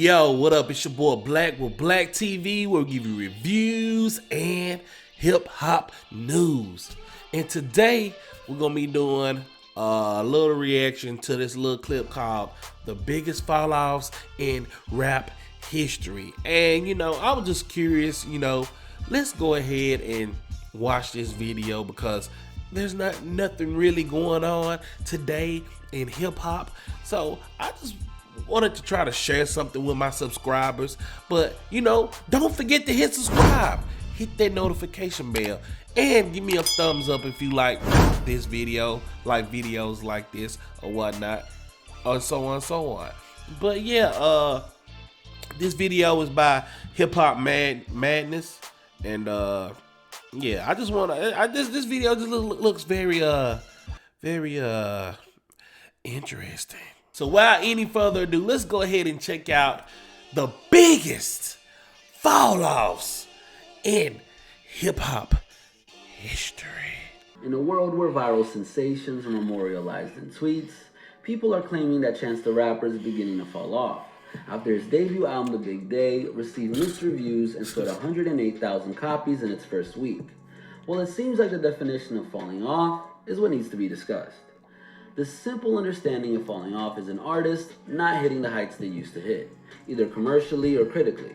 Yo, what up? It's your boy Black with Black TV. We'll give you reviews and hip hop news. And today we're gonna be doing a little reaction to this little clip called "The Biggest Fall Offs in Rap History." And I was just curious. Let's go ahead and watch this video because there's nothing really going on today in hip hop. So I just wanted to try to share something with my subscribers. But don't forget to hit subscribe, hit that notification bell, and give me a thumbs up if you like this video, like videos like this or whatnot, or so on and so on. But yeah, this video is by HipHopMaddness, and yeah, I just want to. This video just looks very interesting. So without any further ado, let's go ahead and check out the biggest fall offs in hip hop history. In a world where viral sensations are memorialized in tweets, people are claiming that Chance the Rapper is beginning to fall off. After his debut album, The Big Day, received mixed reviews and sold 108,000 copies in its first week. Well, it seems like the definition of falling off is what needs to be discussed. The simple understanding of falling off is an artist not hitting the heights they used to hit, either commercially or critically.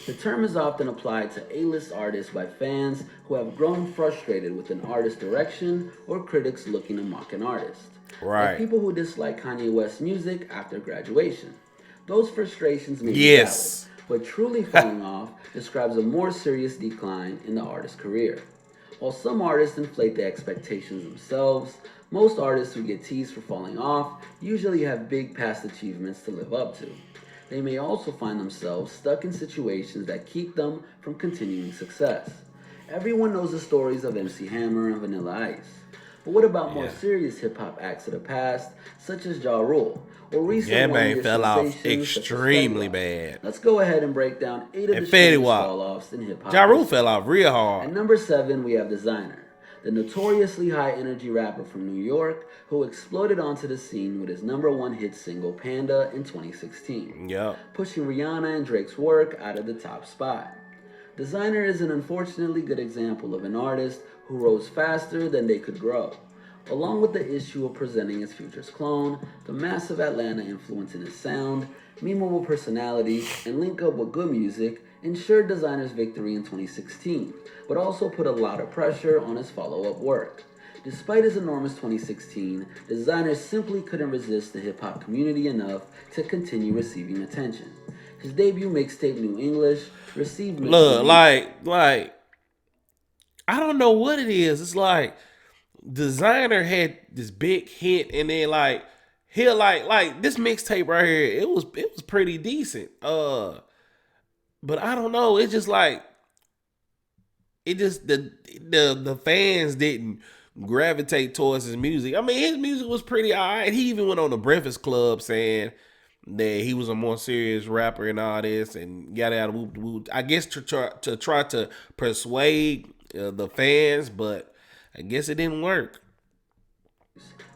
The term is often applied to A-list artists by fans who have grown frustrated with an artist's direction or critics looking to mock an artist. Right. Like people who dislike Kanye West's music after graduation. Those frustrations may be valid, but truly falling off describes a more serious decline in the artist's career. While some artists inflate the expectations themselves, most artists who get teased for falling off usually have big past achievements to live up to. They may also find themselves stuck in situations that keep them from continuing success. Everyone knows the stories of MC Hammer and Vanilla Ice. But what about more serious hip-hop acts of the past, such as Ja Rule, or recent man fell off extremely bad. Let's go ahead and break down 8 of the Fetty Wap fall-offs in hip-hop. Ja Rule fell off real hard. At number 7, we have Designer, the notoriously high-energy rapper from New York who exploded onto the scene with his #1 hit single Panda in 2016, pushing Rihanna and Drake's work out of the top spot. Designer is an unfortunately good example of an artist who rose faster than they could grow. Along with the issue of presenting his future's clone, the massive Atlanta influence in his sound, memeable personality, and link up with good music ensured Designer's victory in 2016, but also put a lot of pressure on his follow-up work. Despite his enormous 2016, Designer simply couldn't resist the hip-hop community enough to continue receiving attention. His debut mixtape, New English, received mixed reviews. Like, I don't know what it is. It's like Designer had this big hit, and then like this mixtape right here, it was pretty decent. But I don't know. It's just like the fans didn't gravitate towards his music. I mean, his music was pretty alright. He even went on the Breakfast Club saying that he was a more serious rapper and all this, and yada yada. I guess to try to persuade the fans, but I guess it didn't work.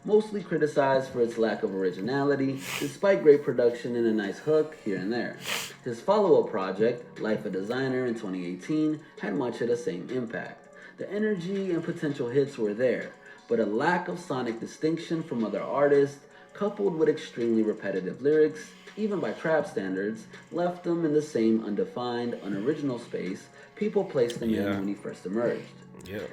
Mostly criticized for its lack of originality, despite great production and a nice hook here and there. His follow-up project, Life of Designer in 2018, had much of the same impact. The energy and potential hits were there, but a lack of sonic distinction from other artists, coupled with extremely repetitive lyrics, even by trap standards, left him in the same undefined, unoriginal space people placed him in when he first emerged.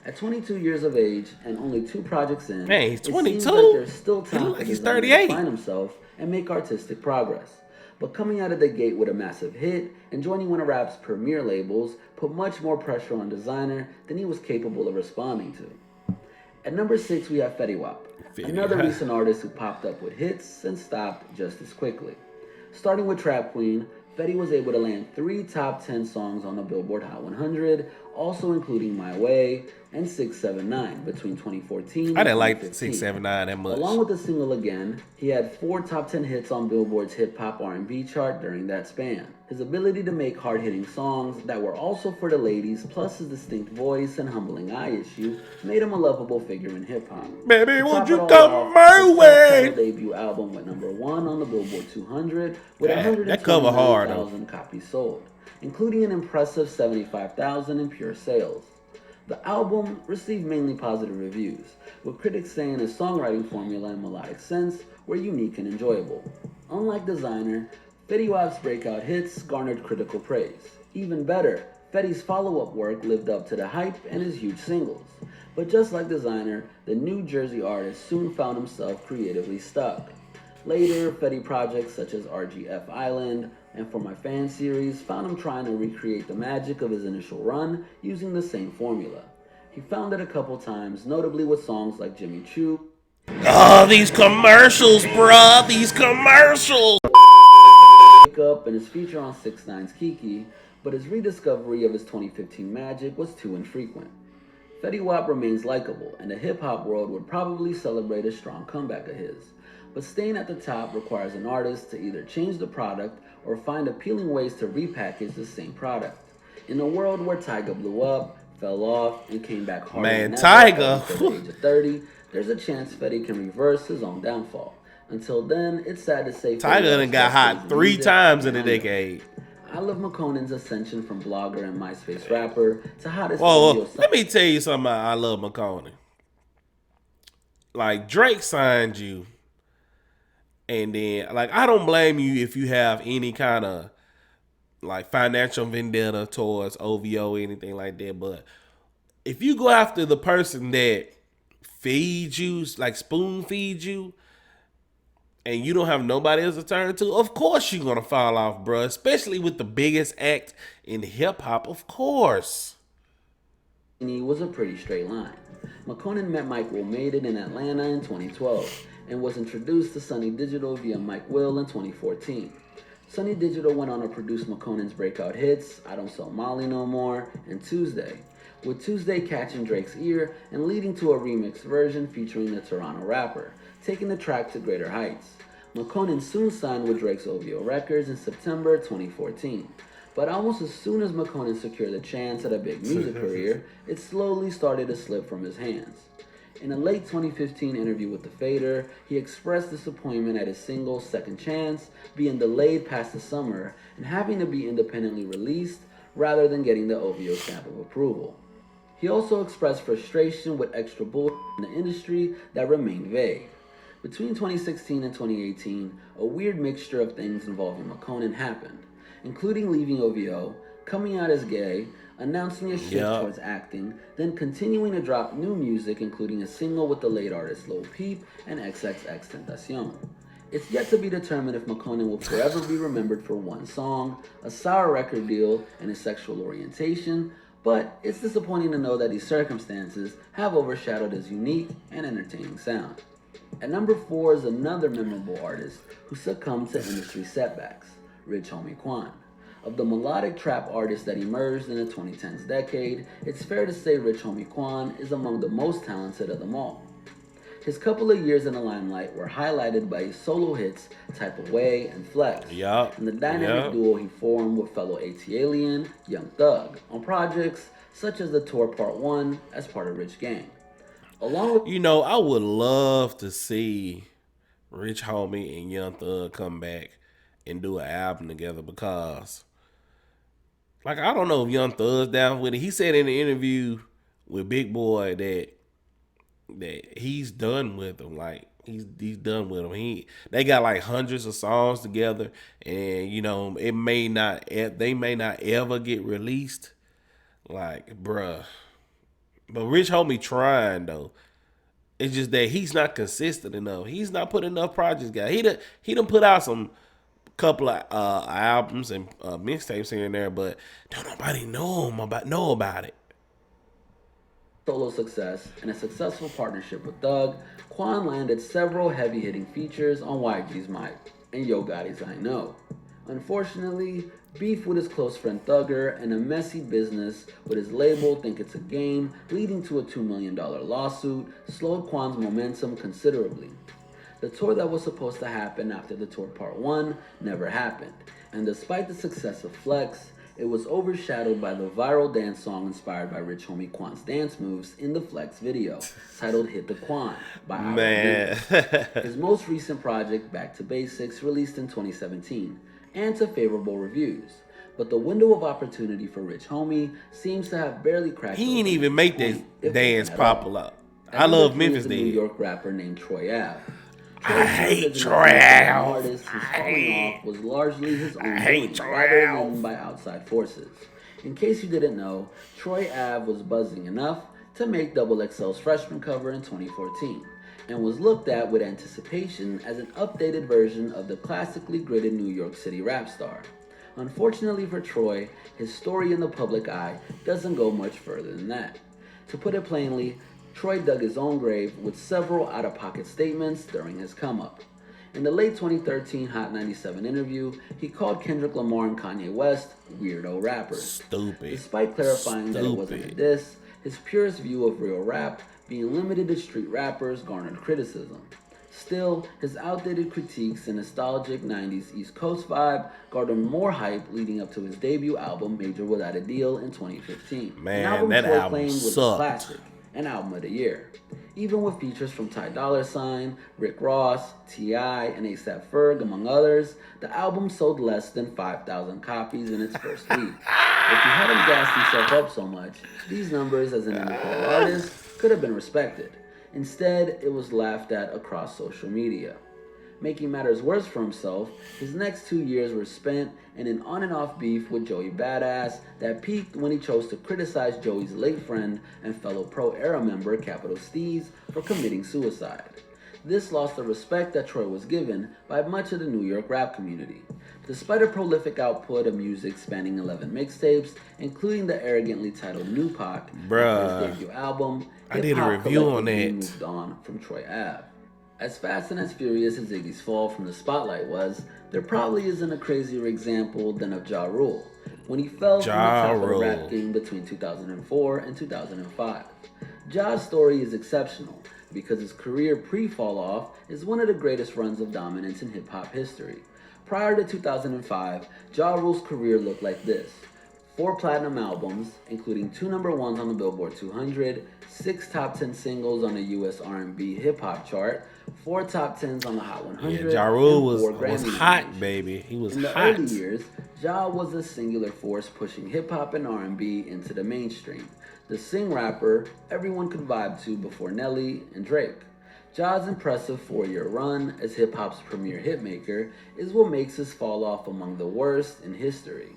At 22 years of age and only 2 projects in, he's 22. It seems like there's still time for he's Designer 38 to find himself and make artistic progress. But coming out of the gate with a massive hit and joining one of rap's premier labels put much more pressure on Designer than he was capable of responding to. At number 6, we have Fetty Wap, another recent artist who popped up with hits and stopped just as quickly. Starting with Trap Queen, Fetty was able to land 3 top 10 songs on the Billboard Hot 100, also including My Way and 679 between 2014 I and didn't like 2015. 679 that much. Along with the single Again, he had 4 top 10 hits on Billboard's hip-hop R&B chart during that span. His ability to make hard-hitting songs that were also for the ladies, plus his distinct voice and humbling eye issue, made him a lovable figure in hip-hop. Baby, won't you come my way? His debut album went #1 on the Billboard 200 with 129,000 copies sold, including an impressive 75,000 in pure sales. The album received mainly positive reviews, with critics saying his songwriting formula and melodic sense were unique and enjoyable. Unlike Designer, Fetty Wap's breakout hits garnered critical praise. Even better, Fetty's follow-up work lived up to the hype and his huge singles. But just like Designer, the New Jersey artist soon found himself creatively stuck. Later, Fetty projects such as RGF Island and For My Fans series found him trying to recreate the magic of his initial run using the same formula. He found it a couple times, notably with songs like Jimmy Choo. Oh, these commercials, bruh, these commercials! Up and his feature on 6ix9ine's Kiki, but his rediscovery of his 2015 magic was too infrequent. Fetty Wap remains likable, and the hip-hop world would probably celebrate a strong comeback of his. But staying at the top requires an artist to either change the product or find appealing ways to repackage the same product. In a world where Tyga blew up, fell off, and came back harder than ever at the age of 30, there's a chance Fetty can reverse his own downfall. Until then, it's sad to say Tyga done got hot 3 times in a decade. I love Makonnen's ascension from blogger and MySpace rapper to hottest video. Let me tell you something I love Makonnen. Like, Drake signed you. And then, like, I don't blame you if you have any kind of, like, financial vendetta towards OVO or anything like that. But if you go after the person that feeds you, like spoon feeds you, and you don't have nobody else to turn to, of course you're going to fall off, bro. Especially with the biggest act in hip-hop, of course. It was a pretty straight line. Makonnen met Mike Will Made It in Atlanta in 2012 and was introduced to Sonny Digital via Mike Will in 2014. Sonny Digital went on to produce Makonnen's breakout hits, I Don't Sell Molly No More, and Tuesday, with Tuesday catching Drake's ear and leading to a remixed version featuring the Toronto rapper, taking the track to greater heights. Makonnen soon signed with Drake's OVO Records in September 2014. But almost as soon as Makonnen secured a chance at a big music career, it slowly started to slip from his hands. In a late 2015 interview with The Fader, he expressed disappointment at his single Second Chance being delayed past the summer and having to be independently released rather than getting the OVO stamp of approval. He also expressed frustration with extra bull in the industry that remained vague. Between 2016 and 2018, a weird mixture of things involving Makonnen happened, including leaving OVO, coming out as gay, announcing a shift towards acting, then continuing to drop new music, including a single with the late artist Lil Peep and XXXTentacion. It's yet to be determined if Makonnen will forever be remembered for one song, a sour record deal, and his sexual orientation, but it's disappointing to know that these circumstances have overshadowed his unique and entertaining sound. At number 4 is another memorable artist who succumbed to industry setbacks, Rich Homie Quan. Of the melodic trap artists that emerged in the 2010s decade, it's fair to say Rich Homie Quan is among the most talented of them all. His couple of years in the limelight were highlighted by his solo hits Type of Way and Flex, and the dynamic duo he formed with fellow ATLiens, Young Thug, on projects such as The Tour Part 1 as part of Rich Gang. Along with, you know, I would love to see Rich Homie and Young Thug come back and do an album together because, like, I don't know if Young Thug's down with it. He said in the interview with Big Boy that he's done with him. Like, he's done with him. They got like hundreds of songs together, and you know they may not ever get released. Like, bruh. But Rich Homie trying though. It's just that he's not consistent enough. He's not putting enough projects, guys. He done put out some couple of albums and mixtapes here and there, but don't nobody know about it. Solo success and a successful partnership with Thug, Quan landed several heavy-hitting features on YG's Mic and Yo Gotti's I Know. Unfortunately, beef with his close friend Thugger and a messy business with his label Think It's a Game, leading to a $2 million lawsuit, slowed Quan's momentum considerably. The tour that was supposed to happen after the tour part 1 never happened, and despite the success of Flex, it was overshadowed by the viral dance song inspired by Rich Homie Quan's dance moves in the Flex video, titled Hit the Quan by Man. His most recent project, Back to Basics, released in 2017, and to favorable reviews. But the window of opportunity for Rich Homie seems to have barely cracked. He ain't even make this dance popular. I love Memphis did. A New York rapper named Troy Ave. I hate Troy Ave. Artist whose falling off was largely his own doing, rather than by outside forces. In case you didn't know, Troy Ave was buzzing enough to make XXL's freshman cover in 2014, and was looked at with anticipation as an updated version of the classically gridded New York City rap star. Unfortunately for Troy, his story in the public eye doesn't go much further than that. To put it plainly, Troy dug his own grave with several out-of-pocket statements during his come-up. In the late 2013 Hot 97 interview, he called Kendrick Lamar and Kanye West weirdo rappers. Stupid. Despite clarifying that it wasn't a diss, his purest view of real rap, being limited to street rappers, garnered criticism. Still, his outdated critiques and nostalgic 90s East Coast vibe garnered more hype leading up to his debut album, Major Without a Deal, in 2015. Man, an album that Troy album claimed was sucked. a classic, an album of the year. Even with features from Ty Dolla $ign, Rick Ross, T.I., and A$AP Ferg, among others, the album sold less than 5,000 copies in its first week. If he hadn't gassed himself up so much, these numbers as an independent artist could have been respected. Instead, it was laughed at across social media. Making matters worse for himself, his next 2 years were spent in an on and off beef with Joey Badass that peaked when he chose to criticize Joey's late friend and fellow Pro Era member Capital Steez for committing suicide. This lost the respect that Troy was given by much of the New York rap community. Despite a prolific output of music spanning 11 mixtapes, including the arrogantly titled New Pac, his debut album, I did a review on that. Moved on from Troy Ave. As fast and as furious as Iggy's fall from the spotlight was, there probably isn't a crazier example than of Ja Rule, when he fell from the top of the rap game between 2004 and 2005. Ja's story is exceptional because his career pre-fall off is one of the greatest runs of dominance in hip-hop history. Prior to 2005, Ja Rule's career looked like this: 4 platinum albums, including 2 number ones on the Billboard 200, 6 top 10 singles on the US R&B hip-hop chart, 4 top 10s on the Hot 100, Ja Rule was Grammy hot, baby. He was hot. In the hot. early years, Ja was a singular force pushing hip-hop and R&B into the mainstream. The sing rapper everyone could vibe to before Nelly and Drake. Ja's impressive 4-year run as hip-hop's premier hitmaker is what makes his fall off among the worst in history.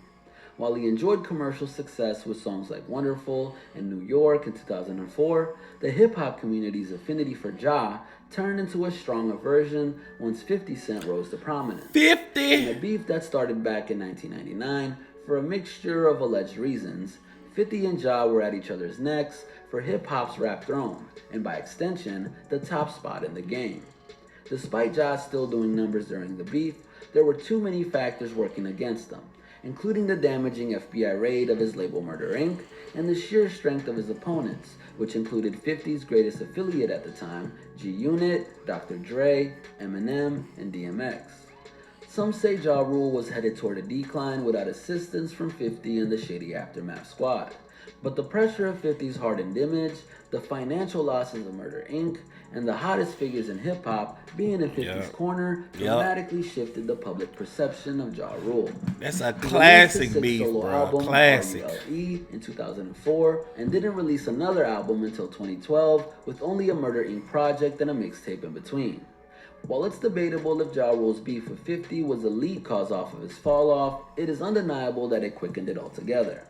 While he enjoyed commercial success with songs like Wonderful and New York in 2004, the hip-hop community's affinity for Ja turned into a strong aversion once 50 Cent rose to prominence. 50! In a beef that started back in 1999 for a mixture of alleged reasons, 50 and Ja were at each other's necks for hip-hop's rap throne, and by extension, the top spot in the game. Despite Ja still doing numbers during the beef, there were too many factors working against them, including the damaging FBI raid of his label Murder Inc. and the sheer strength of his opponents, which included 50's greatest affiliate at the time, G-Unit, Dr. Dre, Eminem, and DMX. Some say Ja Rule was headed toward a decline without assistance from 50 and the Shady Aftermath squad. But the pressure of 50's hardened image, the financial losses of Murder Inc., and the hottest figures in hip-hop being in 50's corner dramatically shifted the public perception of Ja Rule. That's a classic beef, bro. Album, Classic. R.E.L.E. in 2004, and didn't release another album until 2012 with only a Murder Inc. project and a mixtape in between. While it's debatable if Ja Rule's beef with 50 was the lead cause off of his fall off, it is undeniable that it quickened it altogether.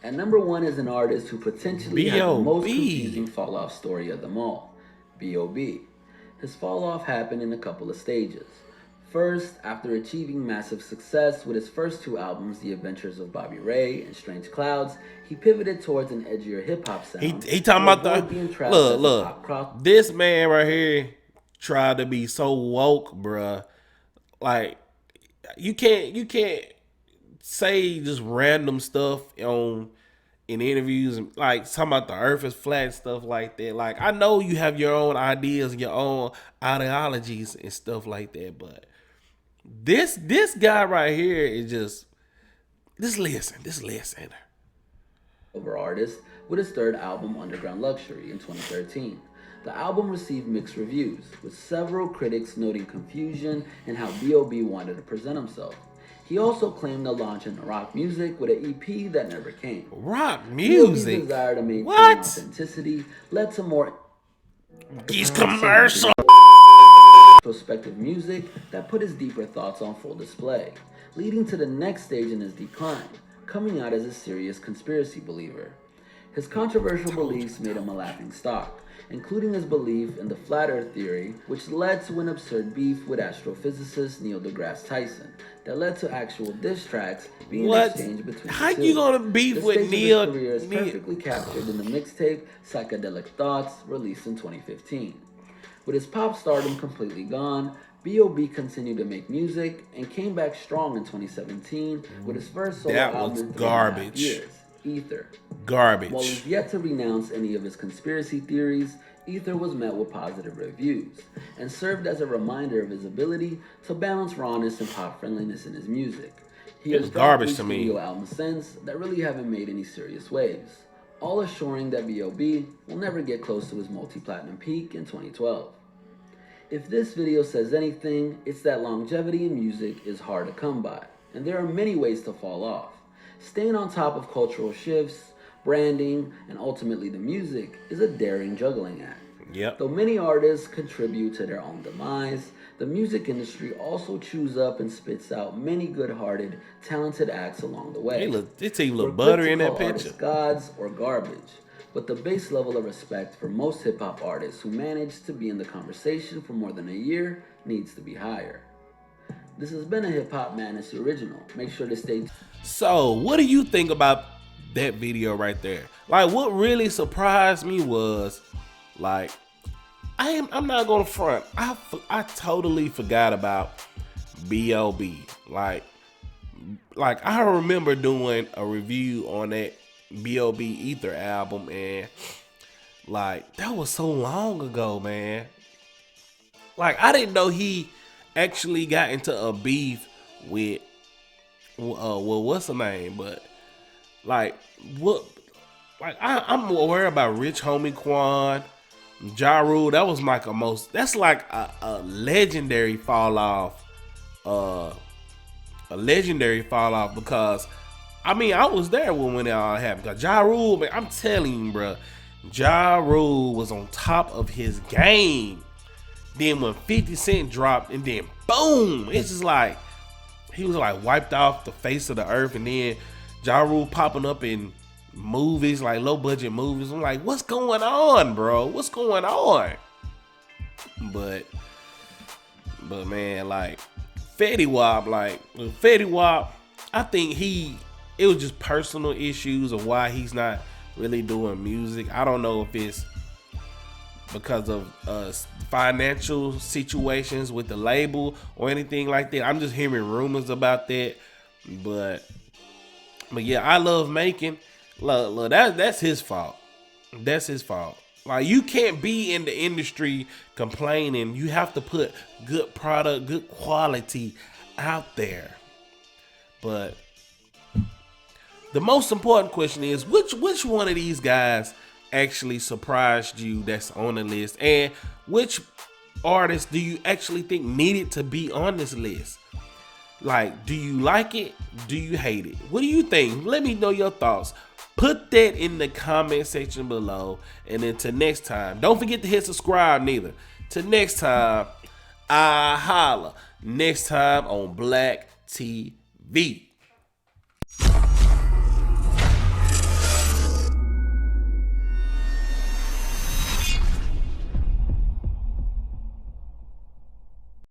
At number 1 is an artist who potentially had the most confusing fall off story of them all, B.o.b. His fall off happened in a couple of stages. First, after achieving massive success with his first 2 albums, The Adventures of Bobby Ray and Strange Clouds, he pivoted towards an edgier hip-hop sound. He talking about the... Look. This man right here tried to be so woke, bruh. Like, you can't say just random stuff in interviews and like talking about the earth is flat, stuff like that. Like, I know you have your own ideas and your own ideologies and stuff like that, but this guy right here is just listen. Over artist with his third album, Underground Luxury, in 2013. The album received mixed reviews, with several critics noting confusion in how B.o.b wanted to present himself. He also claimed to launch into rock music with an EP that never came. Rock music? B.o.b's desire to maintain authenticity led to more these commercials. Prospective music that put his deeper thoughts on full display, leading to the next stage in his decline, coming out as a serious conspiracy believer. His controversial beliefs made him a laughingstock, including his belief in the flat earth theory, which led to an absurd beef with astrophysicist Neil deGrasse Tyson, that led to actual diss tracks being exchanged between the two. How you gonna beef with Neil? His career is perfectly captured in the mixtape Psychedelic Thoughts, released in 2015. With his pop stardom completely gone, B.o.b continued to make music and came back strong in 2017 with his first solo album in 3.5 years, Ether. Garbage. While he's yet to renounce any of his conspiracy theories, Ether was met with positive reviews and served as a reminder of his ability to balance rawness and pop friendliness in his music. He has garbage to me. Studio albums since that really haven't made any serious waves, all assuring that B.o.b will never get close to his multi-platinum peak in 2012. If this video says anything, it's that longevity in music is hard to come by, and there are many ways to fall off. Staying on top of cultural shifts, branding, and ultimately the music is a daring juggling act. Yep. Though many artists contribute to their own demise, the music industry also chews up and spits out many good-hearted, talented acts along the way. It's even a little buttery in that picture. Gods or garbage. But the base level of respect for most hip-hop artists who manage to be in the conversation for more than a year needs to be higher. This has been a HipHopMaddness original. Make sure to stay tuned. So, what do you think about that video right there? Like, what really surprised me was, like, I'm not gonna front. I totally forgot about B.o.b. Like I remember doing a review on that B.o.b Ether album, and like, that was so long ago, man. Like, I didn't know he actually got into a beef with well, what's the name? But like, what? Like, I'm aware about Rich Homie Quan, Ja Rule. That was like that's like a legendary fall off. A legendary fall off, because I mean, I was there when it all happened. Cause Ja Rule, man, I'm telling you, bro, Ja Rule was on top of his game. Then when 50 Cent dropped, and then boom, it's just like he was like wiped off the face of the earth. And then Ja Rule popping up in movies, like low budget movies. I'm like, what's going on, bro? What's going on? But man, like Fetty Wap, I think it was just personal issues of why he's not really doing music. I don't know if it's because of financial situations with the label or anything like that. I'm just hearing rumors about that. But yeah, I love making. Look, that's his fault. That's his fault. Like, you can't be in the industry complaining. You have to put good product, good quality out there. But the most important question is, which one of these guys actually surprised you that's on the list? And which artist do you actually think needed to be on this list? Like, do you like it? Do you hate it? What do you think? Let me know your thoughts. Put that in the comment section below. And until next time, don't forget to hit subscribe neither. Till next time, I holla. Next time on Black TV.